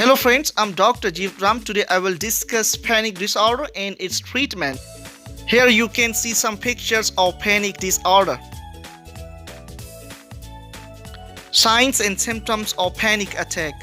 Hello friends, I'm Dr. Jeev Ram. Today I will discuss panic disorder and its treatment. Here you can see some pictures of panic disorder. Signs and symptoms of panic attack: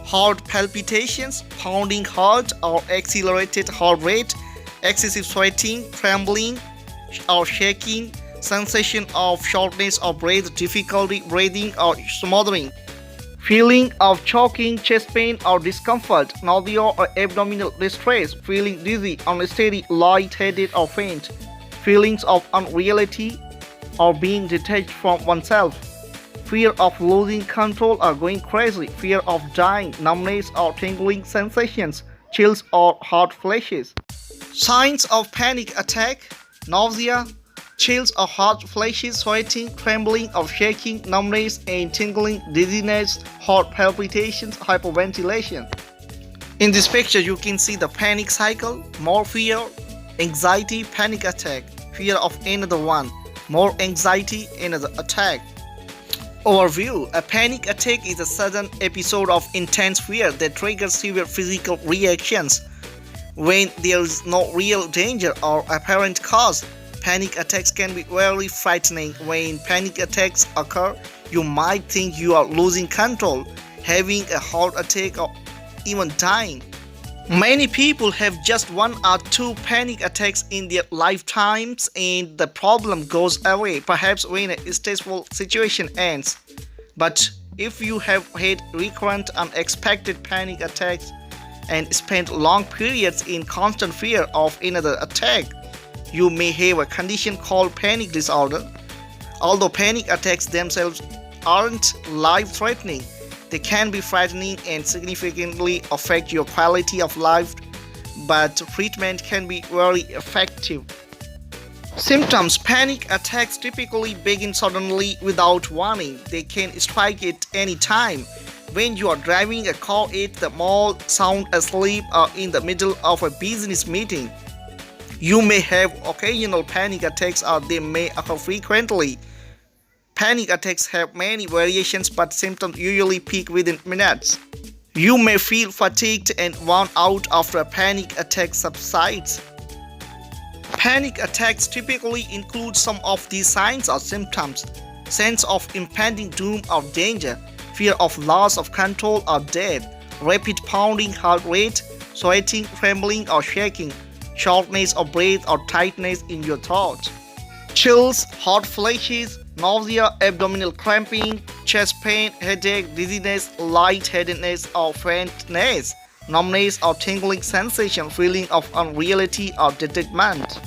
heart palpitations, pounding heart or accelerated heart rate, excessive sweating, trembling or shaking, sensation of shortness of breath, difficulty breathing or smothering, feeling of choking, chest pain or discomfort, nausea or abdominal distress, feeling dizzy, unsteady, light-headed or faint, feelings of unreality or being detached from oneself, fear of losing control or going crazy, fear of dying, numbness or tingling sensations, chills or hot flashes. Signs of panic attack: nausea, chills or hot flashes, sweating, trembling or shaking, numbness and tingling, dizziness, heart palpitations, hyperventilation. In this picture you can see the panic cycle: more fear, anxiety, panic attack, fear of another one, more anxiety, another attack. Overview: a panic attack is a sudden episode of intense fear that triggers severe physical reactions. When there is no real danger or apparent cause, panic attacks can be very frightening. When panic attacks occur, you might think you are losing control, having a heart attack, or even dying. Many people have just one or two panic attacks in their lifetimes and the problem goes away, perhaps when a stressful situation ends. But if you have had recurrent unexpected panic attacks and spent long periods in constant fear of another attack, you may have a condition called panic disorder. Although panic attacks themselves aren't life-threatening, they can be frightening and significantly affect your quality of life, but treatment can be very effective. Symptoms: panic attacks typically begin suddenly without warning. They can strike at any time. When you are driving a car at the mall, sound asleep, or in the middle of a business meeting. You may have occasional panic attacks or they may occur frequently. Panic attacks have many variations, but symptoms usually peak within minutes. You may feel fatigued and worn out after a panic attack subsides. Panic attacks typically include some of these signs or symptoms: sense of impending doom or danger, fear of loss of control or death, rapid pounding heart rate, sweating, trembling or shaking, shortness of breath or tightness in your throat, chills, hot flashes, nausea, abdominal cramping, chest pain, headache, dizziness, lightheadedness or faintness, numbness or tingling sensation, feeling of unreality or detachment.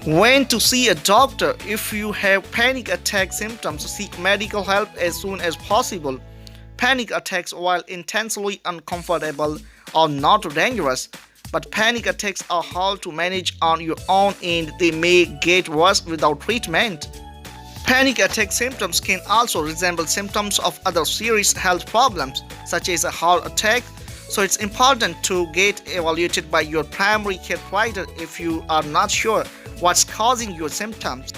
When to see a doctor: if you have panic attack symptoms, seek medical help as soon as possible. Panic attacks, while intensely uncomfortable, are not dangerous, but panic attacks are hard to manage on your own and they may get worse without treatment. Panic attack symptoms can also resemble symptoms of other serious health problems, such as a heart attack, so it's important to get evaluated by your primary care provider if you are not sure what's causing your symptoms.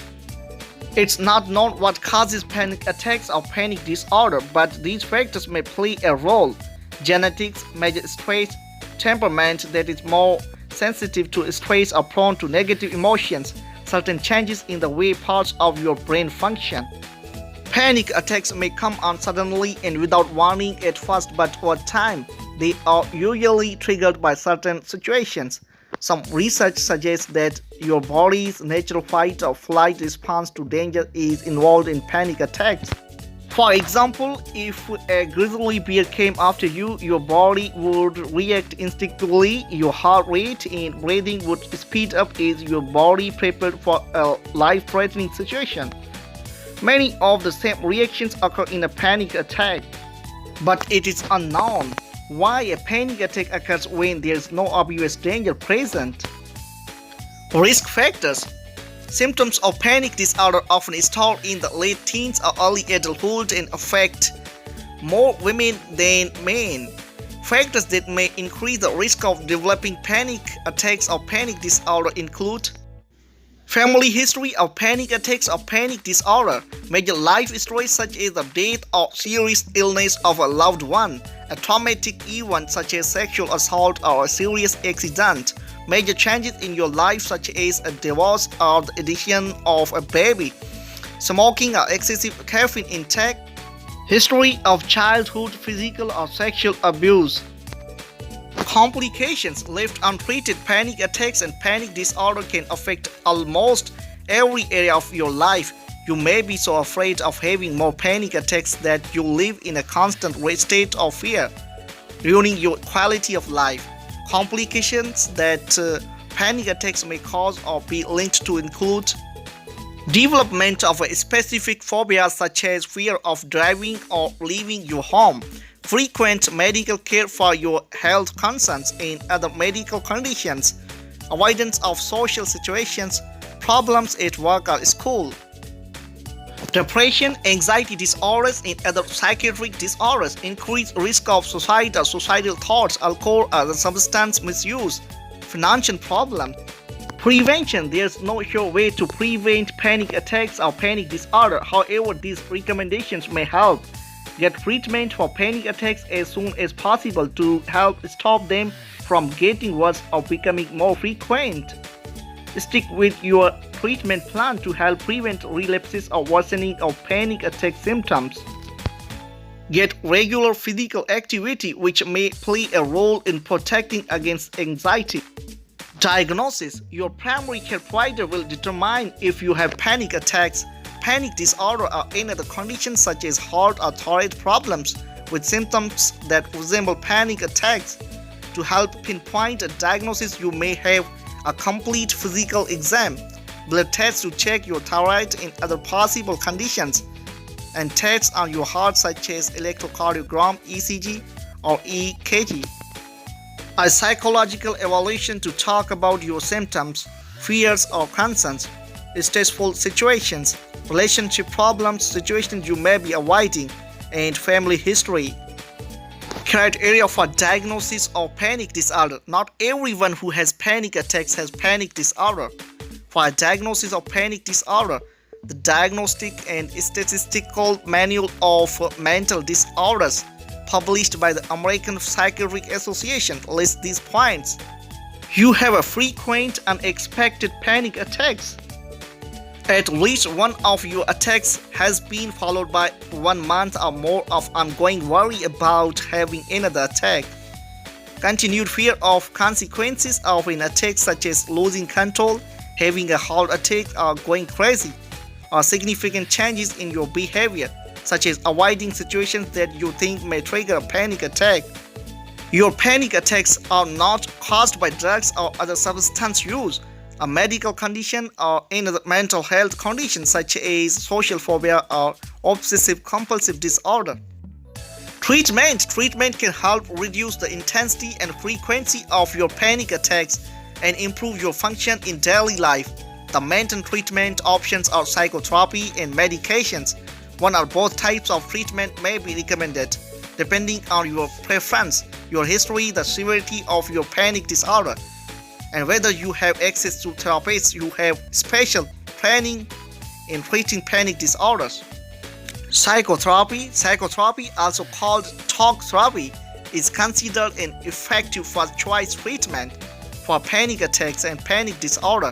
It's not known what causes panic attacks or panic disorder, but these factors may play a role: genetics, major stress, temperament that is more sensitive to stress or prone to negative emotions, certain changes in the way parts of your brain function. Panic attacks may come on suddenly and without warning at first, but over time, they are usually triggered by certain situations. Some research suggests that your body's natural fight or flight response to danger is involved in panic attacks. For example, if a grizzly bear came after you, your body would react instinctively. Your heart rate and breathing would speed up as your body prepared for a life-threatening situation. Many of the same reactions occur in a panic attack, but it is unknown why a panic attack occurs when there is no obvious danger present. Risk factors: symptoms of panic disorder often start in the late teens or early adulthood and affect more women than men. Factors that may increase the risk of developing panic attacks or panic disorder include family history of panic attacks or panic disorder, major life stress such as the death or serious illness of a loved one, A traumatic event such as sexual assault or a serious accident, major changes in your life such as a divorce or the addition of a baby, smoking or excessive caffeine intake, history of childhood physical or sexual abuse. Complications. Left untreated, panic attacks and panic disorder can affect almost every area of your life. You may be so afraid of having more panic attacks that you live in a constant state of fear, ruining your quality of life. Complications that panic attacks may cause or be linked to include development of a specific phobia such as fear of driving or leaving your home, frequent medical care for your health concerns and other medical conditions, avoidance of social situations, problems at work or school, depression, anxiety disorders and other psychiatric disorders, increased risk of suicide or suicidal thoughts, alcohol or other substance misuse, financial problems. Prevention. There's no sure way to prevent panic attacks or panic disorder. However, these recommendations may help. Get treatment for panic attacks as soon as possible to help stop them from getting worse or becoming more frequent. Stick with your treatment plan to help prevent relapses or worsening of panic attack symptoms. Get regular physical activity, which may play a role in protecting against anxiety. Diagnosis. Your primary care provider will determine if you have panic attacks, panic disorder or any other conditions such as heart or thyroid problems with symptoms that resemble panic attacks. To help pinpoint a diagnosis, you may have a complete physical exam, blood tests to check your thyroid and other possible conditions, and tests on your heart such as electrocardiogram, ECG or EKG. A psychological evaluation to talk about your symptoms, fears or concerns, stressful situations, relationship problems, situations you may be avoiding, and family history. Criteria for diagnosis of panic disorder. Not everyone who has panic attacks has panic disorder. For a diagnosis of panic disorder, the Diagnostic and Statistical Manual of Mental Disorders, published by the American Psychiatric Association, lists these points. You have a frequent unexpected panic attacks. At least one of your attacks has been followed by 1 month or more of ongoing worry about having another attack. Continued fear of consequences of an attack such as losing control, having a heart attack or going crazy, or significant changes in your behavior such as avoiding situations that you think may trigger a panic attack. Your panic attacks are not caused by drugs or other substance use, a medical condition or any other mental health condition such as social phobia or obsessive compulsive disorder. Treatment can help reduce the intensity and frequency of your panic attacks and improve your function in daily life. The main treatment options are psychotherapy and medications. One or both types of treatment may be recommended, depending on your preference, your history, the severity of your panic disorder, and whether you have access to therapists who have special training in treating panic disorders. Psychotherapy, also called talk therapy, is considered an effective first-choice treatment for panic attacks and panic disorder.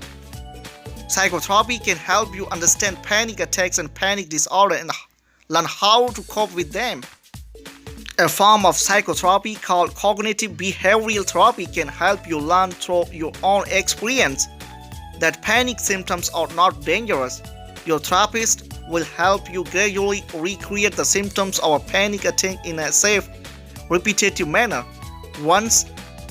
Psychotherapy can help you understand panic attacks and panic disorder and learn how to cope with them. A form of psychotherapy called cognitive behavioral therapy can help you learn through your own experience that panic symptoms are not dangerous. Your therapist will help you gradually recreate the symptoms of a panic attack in a safe, repetitive manner. Once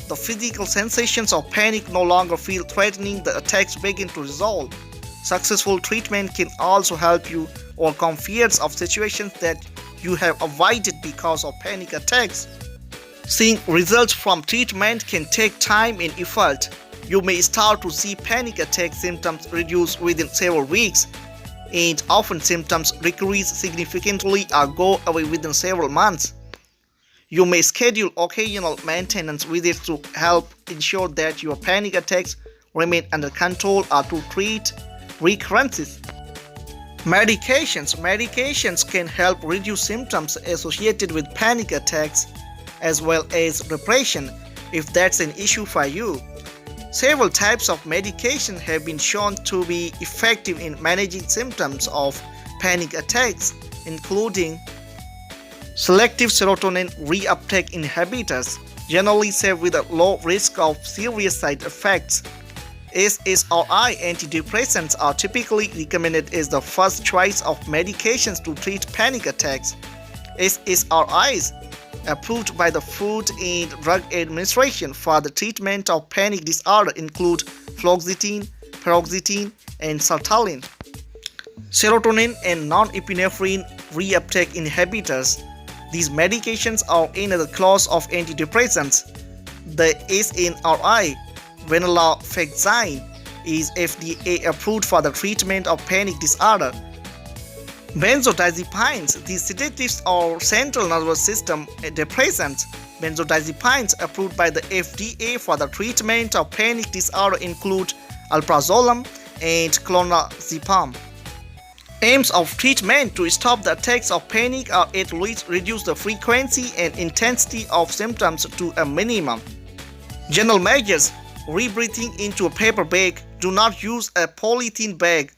the physical sensations of panic no longer feel threatening, the attacks begin to resolve. Successful treatment can also help you overcome fears of situations that you have avoided because of panic attacks. Seeing results from treatment can take time and effort. You may start to see panic attack symptoms reduce within several weeks, and often symptoms decrease significantly or go away within several months. You may schedule occasional maintenance visits to help ensure that your panic attacks remain under control or to treat recurrences. Medications can help reduce symptoms associated with panic attacks. as well as repression if that's an issue for you. Several types of medication have been shown to be effective in managing symptoms of panic attacks, including selective serotonin reuptake inhibitors, generally safe with a low risk of serious side effects. SSRI antidepressants are typically recommended as the first choice of medications to treat panic attacks. SSRIs approved by the Food and Drug Administration for the treatment of panic disorder include fluoxetine, paroxetine, and sertraline. Serotonin and norepinephrine reuptake inhibitors. These medications are another class of antidepressants. The SNRI, venlafaxine, is FDA approved for the treatment of panic disorder. Benzodiazepines. These sedatives are central nervous system depressants. Benzodiazepines approved by the FDA for the treatment of panic disorder include alprazolam and clonazepam. Aims of treatment to stop the attacks of panic are at least reduce the frequency and intensity of symptoms to a minimum. General measures: rebreathing into a paper bag. Do not use a polythene bag.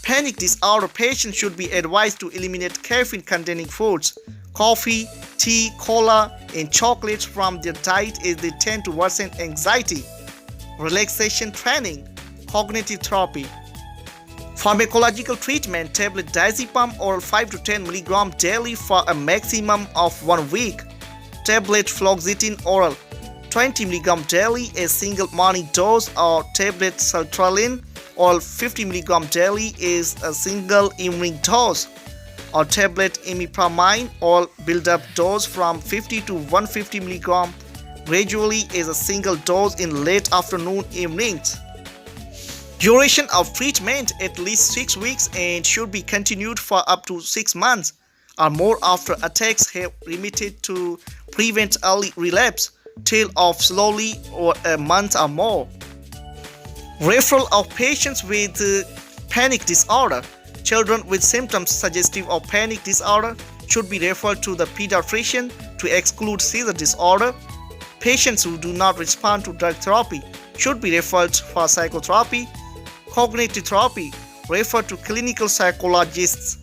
Panic disorder patients should be advised to eliminate caffeine-containing foods, coffee, tea, cola, and chocolates from their diet as they tend to worsen anxiety. Relaxation training, cognitive therapy. Pharmacological treatment: tablet diazepam oral 5 to 10 mg daily for a maximum of 1 week. Tablet fluoxetine oral 20 mg daily a single morning dose, or tablet sertraline oral 50 mg daily is a single evening dose, or tablet imipramine oral build-up dose from 50 to 150 mg gradually is a single dose in late afternoon evenings. Duration of treatment: at least 6 weeks and should be continued for up to 6 months or more after attacks have remitted to prevent early relapse, tail off slowly or a month or more. Referral of patients with panic disorder. Children with symptoms suggestive of panic disorder should be referred to the pediatrician to exclude seizure disorder. Patients who do not respond to drug therapy should be referred for psychotherapy. Cognitive therapy. Refer to clinical psychologists.